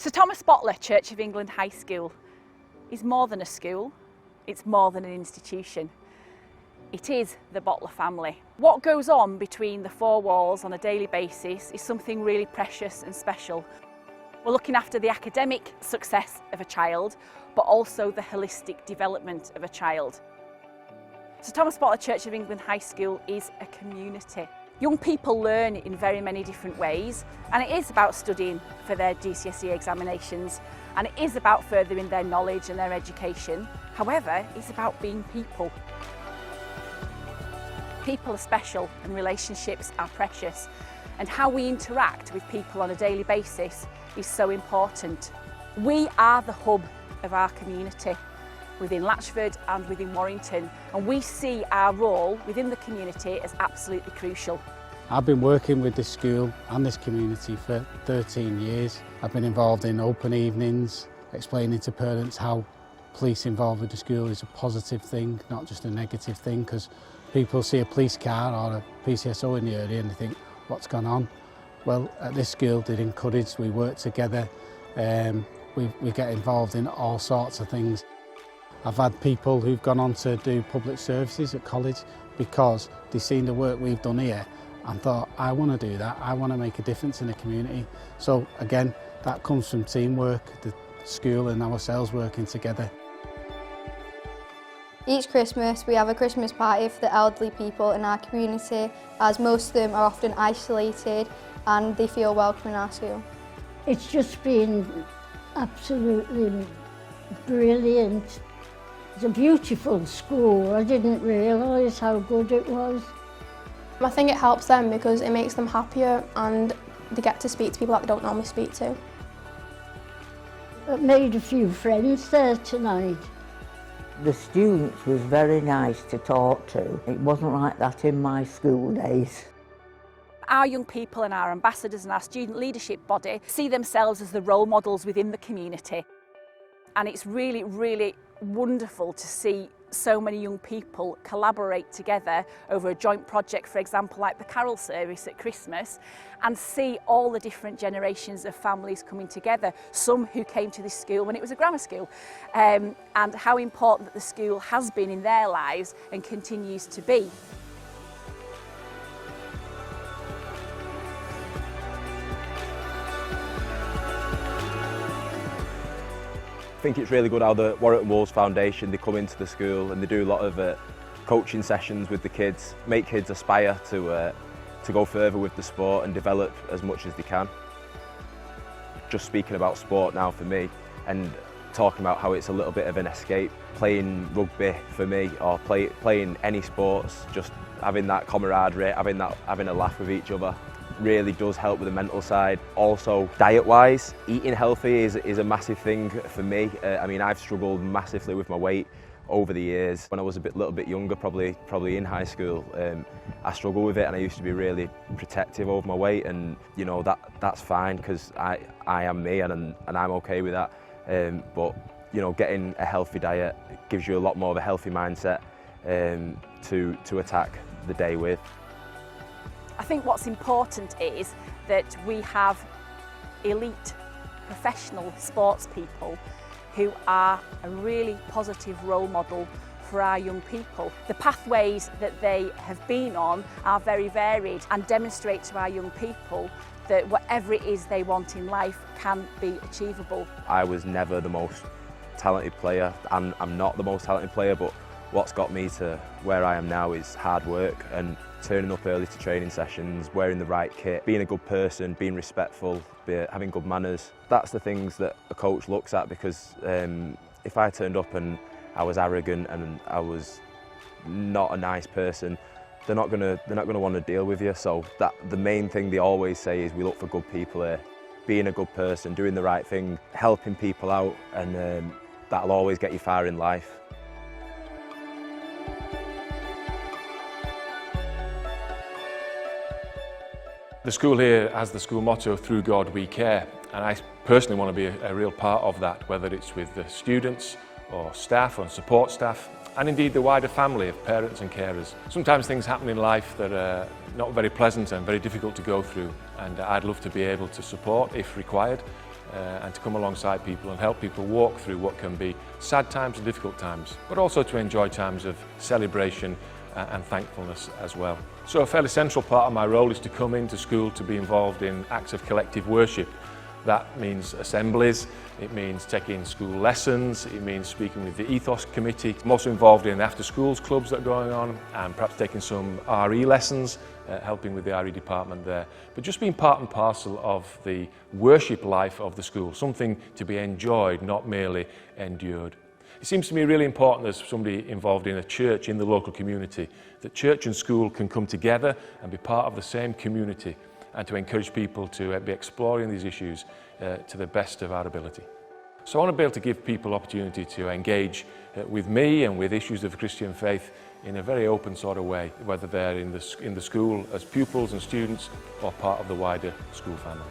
Sir Thomas Boteler Church of England High School is more than a school, it's more than an institution. It is the Boteler family. What goes on between the four walls on a daily basis is something really precious and special. We're looking after the academic success of a child, but also the holistic development of a child. Sir Thomas Boteler Church of England High School is a community. Young people learn in very many different ways, and it is about studying for their GCSE examinations, and it is about furthering their knowledge and their education. However, it's about being people. People are special and relationships are precious, and how we interact with people on a daily basis is so important. We are the hub of our community within Latchford and within Warrington, and we see our role within the community as absolutely crucial. I've been working with this school and this community for 13 years. I've been involved in open evenings, explaining to parents how police involved with the school is a positive thing, not just a negative thing, because people see a police car or a PCSO in the area and they think, what's gone on? Well, at this school they're encouraged, we work together, we get involved in all sorts of things. I've had people who've gone on to do public services at college because they've seen the work we've done here and thought, I want to do that, I want to make a difference in the community. So again, that comes from teamwork, the school and ourselves working together. Each Christmas we have a Christmas party for the elderly people in our community, as most of them are often isolated and they feel welcome in our school. It's just been absolutely brilliant. It's a beautiful school. I didn't realise how good it was. I think it helps them because it makes them happier and they get to speak to people that they don't normally speak to. I made a few friends there tonight. The students was very nice to talk to. It wasn't like that in my school days. Our young people and our ambassadors and our student leadership body see themselves as the role models within the community. And it's really, really wonderful to see so many young people collaborate together over a joint project, for example, like the carol service at Christmas, and see all the different generations of families coming together, some who came to this school when it was a grammar school, and how important that the school has been in their lives and continues to be. I think it's really good how the Warrington Wolves Foundation, they come into the school and they do a lot of coaching sessions with the kids, make kids aspire to go further with the sport and develop as much as they can. Just speaking about sport now for me and talking about how it's a little bit of an escape, playing rugby for me or playing any sports, just having that camaraderie, having a laugh with each other, really does help with the mental side. Also, diet-wise, eating healthy is a massive thing for me. I mean, I've struggled massively with my weight over the years. When I was a little bit younger, probably in high school, I struggled with it and I used to be really protective over my weight, and you know that's fine because I am me and I'm okay with that. But you know, getting a healthy diet gives you a lot more of a healthy mindset to attack the day with. I think what's important is that we have elite professional sports people who are a really positive role model for our young people. The pathways that they have been on are very varied and demonstrate to our young people that whatever it is they want in life can be achievable. I was never the most talented player, and I'm not the most talented player, but what's got me to where I am now is hard work and turning up early to training sessions, wearing the right kit, being a good person, being respectful, having good manners. That's the things that a coach looks at, because if I turned up and I was arrogant and I was not a nice person, they're not gonna want to deal with you. So the main thing they always say is we look for good people here. Being a good person, doing the right thing, helping people out, and that'll always get you far in life. The school here has the school motto, "Through God we care," and I personally want to be a real part of that, whether it's with the students or staff or support staff, and indeed the wider family of parents and carers. Sometimes things happen in life that are not very pleasant and very difficult to go through, and I'd love to be able to support if required, and to come alongside people and help people walk through what can be sad times and difficult times, but also to enjoy times of celebration and thankfulness as well. So a fairly central part of my role is to come into school to be involved in acts of collective worship. That means assemblies, it means taking school lessons, it means speaking with the Ethos Committee. I'm also involved in after schools clubs that are going on and perhaps taking some RE lessons, helping with the RE department there. But just being part and parcel of the worship life of the school, something to be enjoyed, not merely endured. It seems to me really important as somebody involved in a church in the local community that church and school can come together and be part of the same community, and to encourage people to be exploring these issues to the best of our ability. So I want to be able to give people opportunity to engage with me and with issues of Christian faith in a very open sort of way, whether they're in the school as pupils and students or part of the wider school family.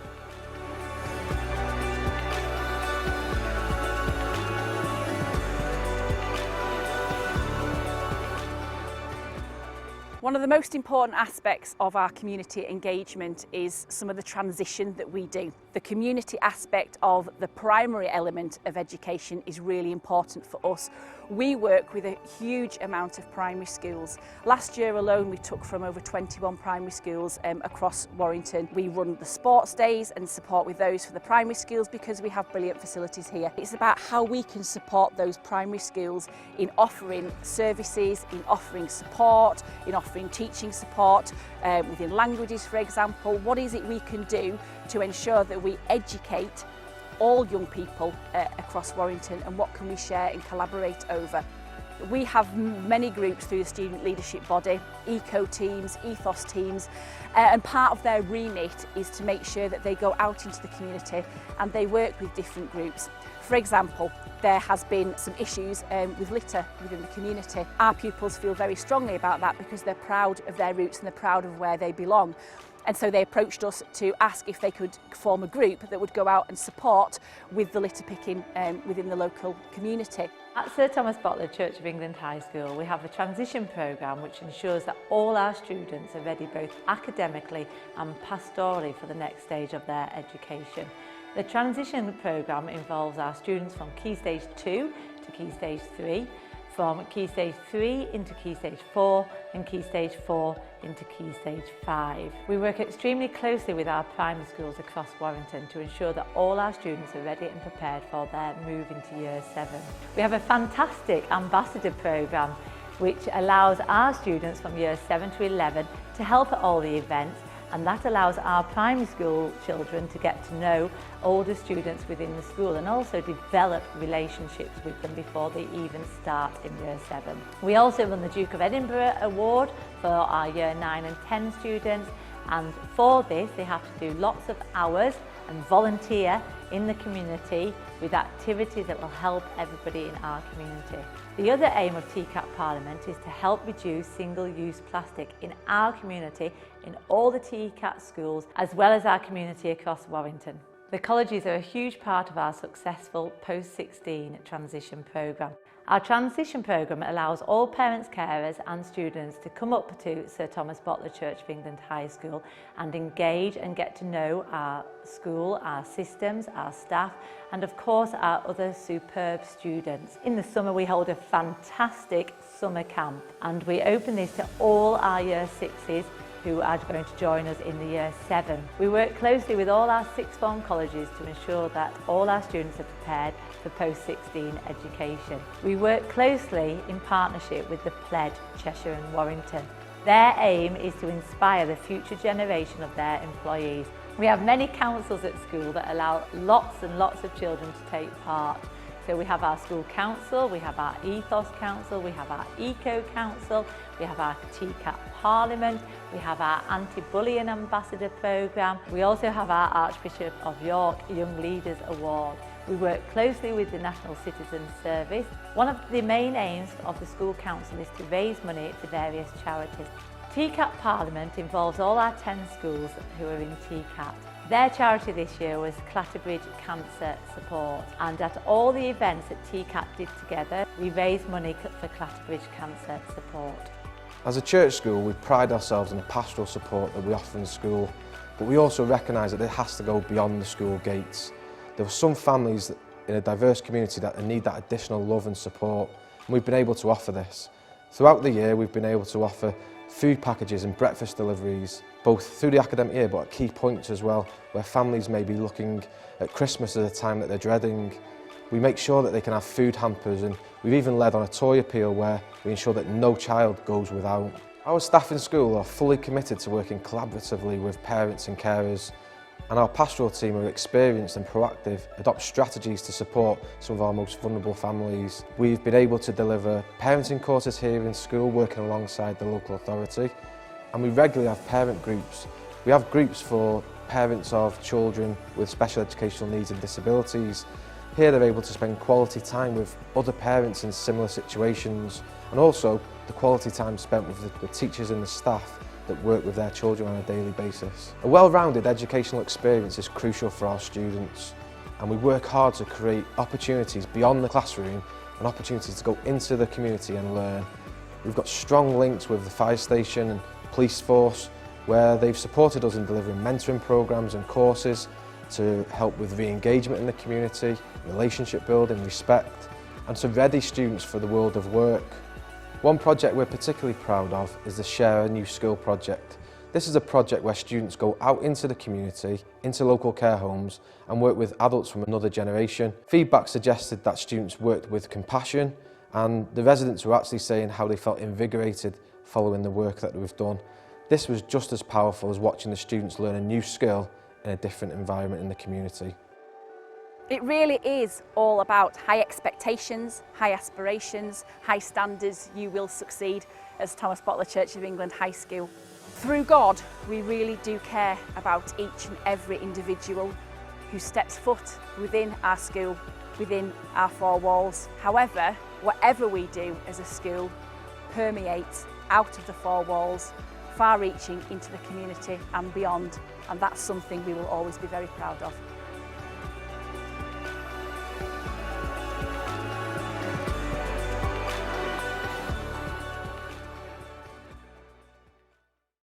One of the most important aspects of our community engagement is some of the transition that we do. The community aspect of the primary element of education is really important for us. We work with a huge amount of primary schools. Last year alone we took from over 21 primary schools across Warrington. We run the sports days and support with those for the primary schools because we have brilliant facilities here. It's about how we can support those primary schools in offering services, in offering support, in offering teaching support within languages, for example. What is it we can do to ensure that we educate all young people across Warrington, and what can we share and collaborate over? We have many groups through the student leadership body, eco teams, ethos teams, and part of their remit is to make sure that they go out into the community and they work with different groups. For example, there has been some issues with litter within the community. Our pupils feel very strongly about that because they're proud of their roots and they're proud of where they belong. And so they approached us to ask if they could form a group that would go out and support with the litter picking within the local community. At Sir Thomas Boteler Church of England High School, we have a transition programme which ensures that all our students are ready both academically and pastorally for the next stage of their education. The transition programme involves our students from Key Stage 2 to Key Stage 3, from Key Stage 3 into Key Stage 4 and Key Stage 4 into Key Stage 5. We work extremely closely with our primary schools across Warrington to ensure that all our students are ready and prepared for their move into Year 7. We have a fantastic ambassador programme which allows our students from Year 7 to 11 to help at all the events, and that allows our primary school children to get to know older students within the school and also develop relationships with them before they even start in Year 7. We also run the Duke of Edinburgh Award for our Year 9 and 10 students, and for this they have to do lots of hours and volunteer in the community with activities that will help everybody in our community. The other aim of TCAP Parliament is to help reduce single-use plastic in our community, in all the TCAP schools, as well as our community across Warrington. The colleges are a huge part of our successful post-16 transition programme. Our transition programme allows all parents, carers and students to come up to Sir Thomas Boteler Church of England High School and engage and get to know our school, our systems, our staff and of course our other superb students. In the summer we hold a fantastic summer camp and we open this to all our Year 6s who are going to join us in the Year 7. We work closely with all our sixth form colleges to ensure that all our students are prepared for post-16 education. We work closely in partnership with the Pledge, Cheshire and Warrington. Their aim is to inspire the future generation of their employees. We have many councils at school that allow lots and lots of children to take part. So we have our school council, we have our ethos council, we have our eco council, we have our TCAP Parliament, we have our anti-bullying ambassador programme. We also have our Archbishop of York Young Leaders Award. We work closely with the National Citizen Service. One of the main aims of the school council is to raise money for various charities. TCAP Parliament involves all our 10 schools who are in TCAP. Their charity this year was Clatterbridge Cancer Support, and at all the events that TCAP did together, we raised money for Clatterbridge Cancer Support. As a church school, we pride ourselves on the pastoral support that we offer in school, but we also recognise that it has to go beyond the school gates. there are some families in a diverse community that need that additional love and support, and we've been able to offer this. Throughout the year, we've been able to offer food packages and breakfast deliveries, both through the academic year but at key points as well, where families may be looking at Christmas as a time that they're dreading. We make sure that they can have food hampers, and we've even led on a toy appeal where we ensure that no child goes without. Our staff in school are fully committed to working collaboratively with parents and carers, and our pastoral team are experienced and proactive, adopt strategies to support some of our most vulnerable families. We've been able to deliver parenting courses here in school, working alongside the local authority, and we regularly have parent groups. We have groups for parents of children with special educational needs and disabilities. Here they're able to spend quality time with other parents in similar situations, and also the quality time spent with the teachers and the staff that work with their children on a daily basis. A well-rounded educational experience is crucial for our students, and we work hard to create opportunities beyond the classroom and opportunities to go into the community and learn. We've got strong links with the fire station and police force, where they've supported us in delivering mentoring programs and courses to help with re-engagement in the community, relationship building, respect, and to ready students for the world of work. One project we're particularly proud of is the Share a New Skill project. This is a project where students go out into the community, into local care homes, and work with adults from another generation. Feedback suggested that students worked with compassion, and the residents were actually saying how they felt invigorated following the work that we've done. This was just as powerful as watching the students learn a new skill in a different environment in the community. It really is all about high expectations, high aspirations, high standards. You will succeed as Thomas Boteler Church of England High School. Through God, we really do care about each and every individual who steps foot within our school, within our four walls. However, whatever we do as a school permeates out of the four walls, far-reaching into the community and beyond, and that's something we will always be very proud of.